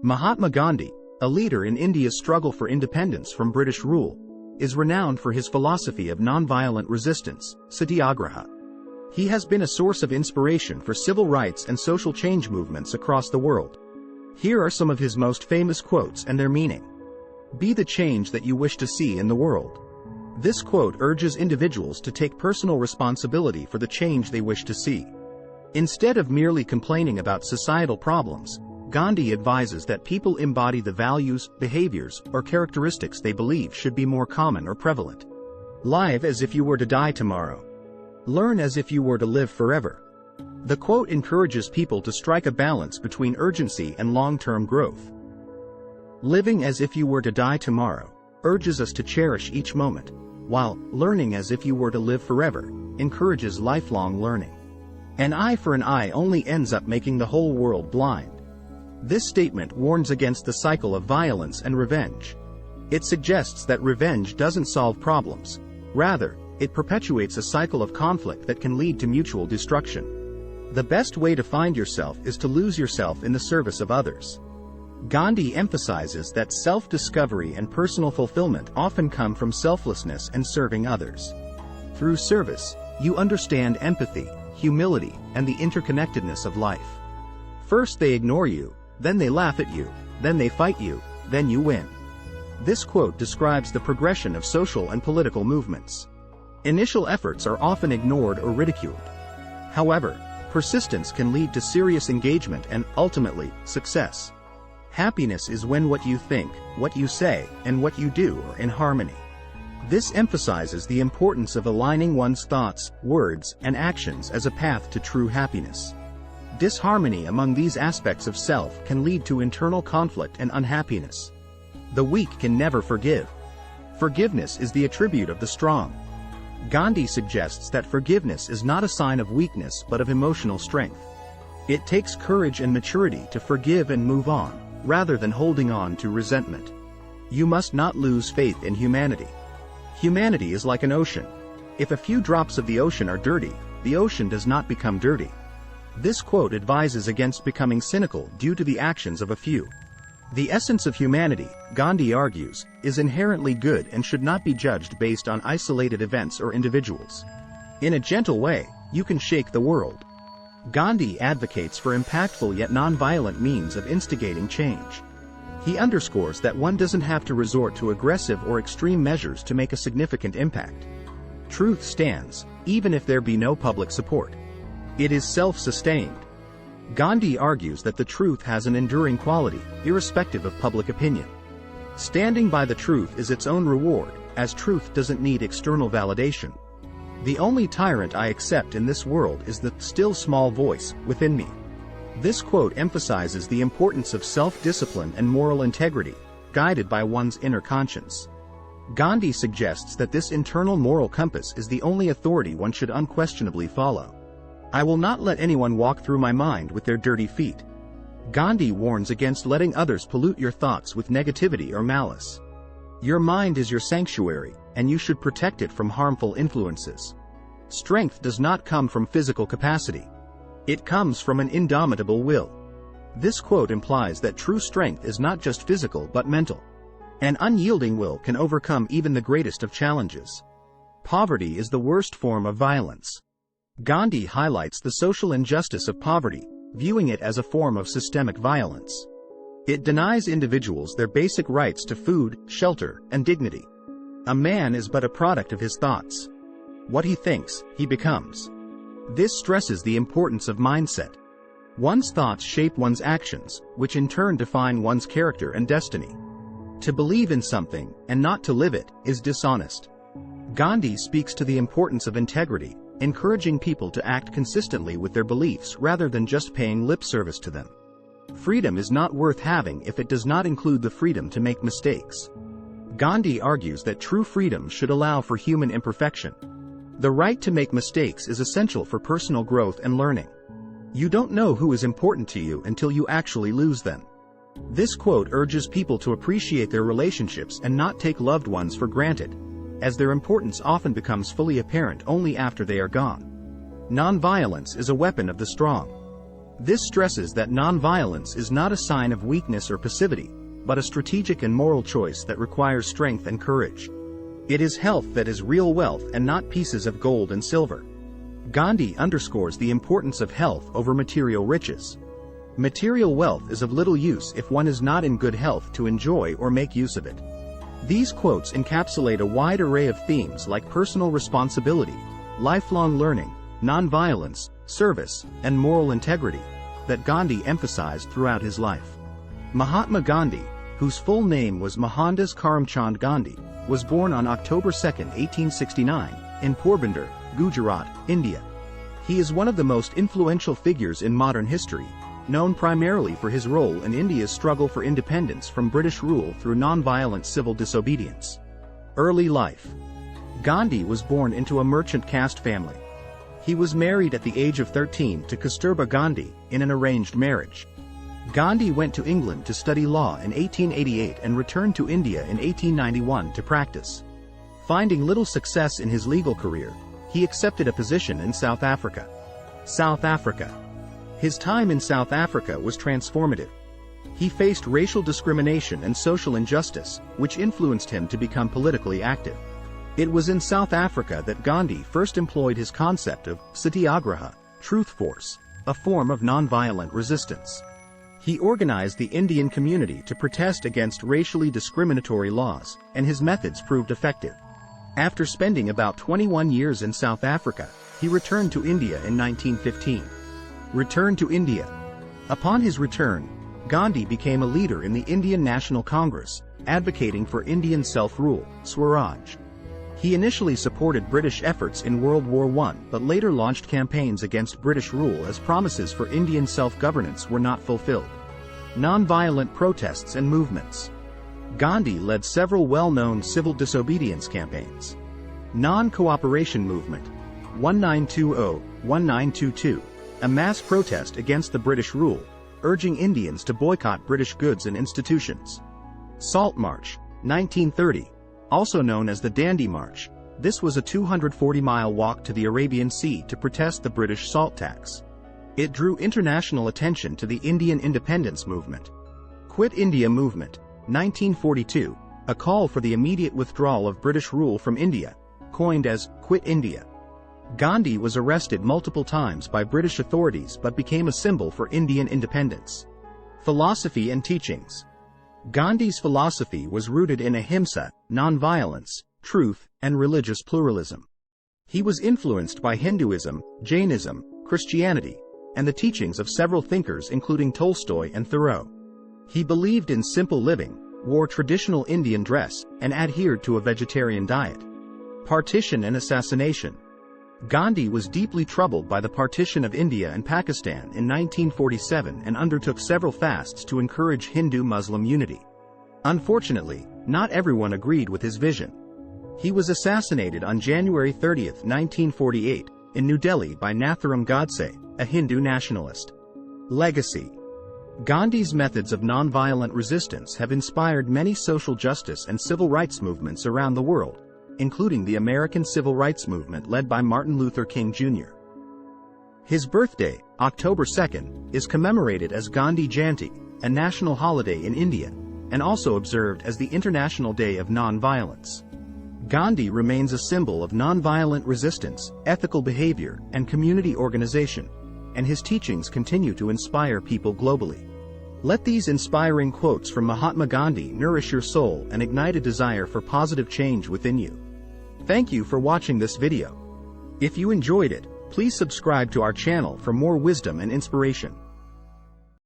Mahatma Gandhi, a leader in India's struggle for independence from British rule, is renowned for his philosophy of nonviolent resistance, Satyagraha. He has been a source of inspiration for civil rights and social change movements across the world. Here are some of his most famous quotes and their meaning. Be the change that you wish to see in the world. This quote urges individuals to take personal responsibility for the change they wish to see. Instead of merely complaining about societal problems, Gandhi advises that people embody the values, behaviors, or characteristics they believe should be more common or prevalent. Live as if you were to die tomorrow. Learn as if you were to live forever. The quote encourages people to strike a balance between urgency and long-term growth. Living as if you were to die tomorrow urges us to cherish each moment, while learning as if you were to live forever encourages lifelong learning. An eye for an eye only ends up making the whole world blind. This statement warns against the cycle of violence and revenge. It suggests that revenge doesn't solve problems. Rather, it perpetuates a cycle of conflict that can lead to mutual destruction. The best way to find yourself is to lose yourself in the service of others. Gandhi emphasizes that self-discovery and personal fulfillment often come from selflessness and serving others. Through service, you understand empathy, humility, and the interconnectedness of life. First they ignore you, then they laugh at you, then they fight you, then you win. This quote describes the progression of social and political movements. Initial efforts are often ignored or ridiculed. However, persistence can lead to serious engagement and, ultimately, success. Happiness is when what you think, what you say, and what you do are in harmony. This emphasizes the importance of aligning one's thoughts, words, and actions as a path to true happiness. Disharmony among these aspects of self can lead to internal conflict and unhappiness. The weak can never forgive. Forgiveness is the attribute of the strong. Gandhi suggests that forgiveness is not a sign of weakness but of emotional strength. It takes courage and maturity to forgive and move on, rather than holding on to resentment. You must not lose faith in humanity. Humanity is like an ocean. If a few drops of the ocean are dirty, the ocean does not become dirty. This quote advises against becoming cynical due to the actions of a few. The essence of humanity, Gandhi argues, is inherently good and should not be judged based on isolated events or individuals. In a gentle way, you can shake the world. Gandhi advocates for impactful yet nonviolent means of instigating change. He underscores that one doesn't have to resort to aggressive or extreme measures to make a significant impact. Truth stands, even if there be no public support. It is self-sustained. Gandhi argues that the truth has an enduring quality, irrespective of public opinion. Standing by the truth is its own reward, as truth doesn't need external validation. The only tyrant I accept in this world is the still small voice within me. This quote emphasizes the importance of self-discipline and moral integrity, guided by one's inner conscience. Gandhi suggests that this internal moral compass is the only authority one should unquestionably follow. I will not let anyone walk through my mind with their dirty feet. Gandhi warns against letting others pollute your thoughts with negativity or malice. Your mind is your sanctuary, and you should protect it from harmful influences. Strength does not come from physical capacity. It comes from an indomitable will. This quote implies that true strength is not just physical but mental. An unyielding will can overcome even the greatest of challenges. Poverty is the worst form of violence. Gandhi highlights the social injustice of poverty, viewing it as a form of systemic violence. It denies individuals their basic rights to food, shelter, and dignity. A man is but a product of his thoughts. What he thinks, he becomes. This stresses the importance of mindset. One's thoughts shape one's actions, which in turn define one's character and destiny. To believe in something, and not to live it, is dishonest. Gandhi speaks to the importance of integrity, encouraging people to act consistently with their beliefs rather than just paying lip service to them. Freedom is not worth having if it does not include the freedom to make mistakes. Gandhi argues that true freedom should allow for human imperfection. The right to make mistakes is essential for personal growth and learning. You don't know who is important to you until you actually lose them. This quote urges people to appreciate their relationships and not take loved ones for granted, as their importance often becomes fully apparent only after they are gone. Nonviolence is a weapon of the strong. This stresses that nonviolence is not a sign of weakness or passivity, but a strategic and moral choice that requires strength and courage. It is health that is real wealth and not pieces of gold and silver. Gandhi underscores the importance of health over material riches. Material wealth is of little use if one is not in good health to enjoy or make use of it. These quotes encapsulate a wide array of themes like personal responsibility, lifelong learning, nonviolence, service, and moral integrity that Gandhi emphasized throughout his life. Mahatma Gandhi, whose full name was Mohandas Karamchand Gandhi, was born on October 2, 1869, in Porbandar, Gujarat, India. He is one of the most influential figures in modern history, known primarily for his role in India's struggle for independence from British rule through nonviolent civil disobedience. Early life. Gandhi was born into a merchant caste family. He was married at the age of 13 to Kasturba Gandhi in an arranged marriage. Gandhi went to England to study law in 1888 and returned to India in 1891 to practice. Finding little success in his legal career, he accepted a position in South Africa. South Africa. His time in South Africa was transformative. He faced racial discrimination and social injustice, which influenced him to become politically active. It was in South Africa that Gandhi first employed his concept of Satyagraha, truth force, a form of nonviolent resistance. He organized the Indian community to protest against racially discriminatory laws, and his methods proved effective. After spending about 21 years in South Africa, he returned to India in 1915. Return to India. Upon his return, Gandhi became a leader in the Indian National Congress, advocating for Indian self-rule, Swaraj. He initially supported British efforts in World War I but later launched campaigns against British rule as promises for Indian self-governance were not fulfilled. Nonviolent protests and movements. Gandhi led several well-known civil disobedience campaigns. Non-cooperation movement, 1920-1922, a mass protest against the British rule, urging Indians to boycott British goods and institutions. Salt March, 1930. Also known as the Dandi March, this was a 240-mile walk to the Arabian Sea to protest the British salt tax. It drew international attention to the Indian independence movement. Quit India movement, 1942, a call for the immediate withdrawal of British rule from India, coined as Quit India. Gandhi was arrested multiple times by British authorities but became a symbol for Indian independence. Philosophy and teachings. Gandhi's philosophy was rooted in ahimsa, nonviolence, truth, and religious pluralism. He was influenced by Hinduism, Jainism, Christianity, and the teachings of several thinkers including Tolstoy and Thoreau. He believed in simple living, wore traditional Indian dress, and adhered to a vegetarian diet. Partition and assassination. Gandhi was deeply troubled by the partition of India and Pakistan in 1947 and undertook several fasts to encourage Hindu-Muslim unity. Unfortunately, not everyone agreed with his vision. He was assassinated on January 30, 1948, in New Delhi by Nathuram Godse, a Hindu nationalist. Legacy. Gandhi's methods of nonviolent resistance have inspired many social justice and civil rights movements around the world, including the American Civil Rights Movement led by Martin Luther King Jr. His birthday, October 2nd, is commemorated as Gandhi Jayanti, a national holiday in India, and also observed as the International Day of Nonviolence. Gandhi remains a symbol of nonviolent resistance, ethical behavior, and community organization, and his teachings continue to inspire people globally. Let these inspiring quotes from Mahatma Gandhi nourish your soul and ignite a desire for positive change within you. Thank you for watching this video. If you enjoyed it, please subscribe to our channel for more wisdom and inspiration.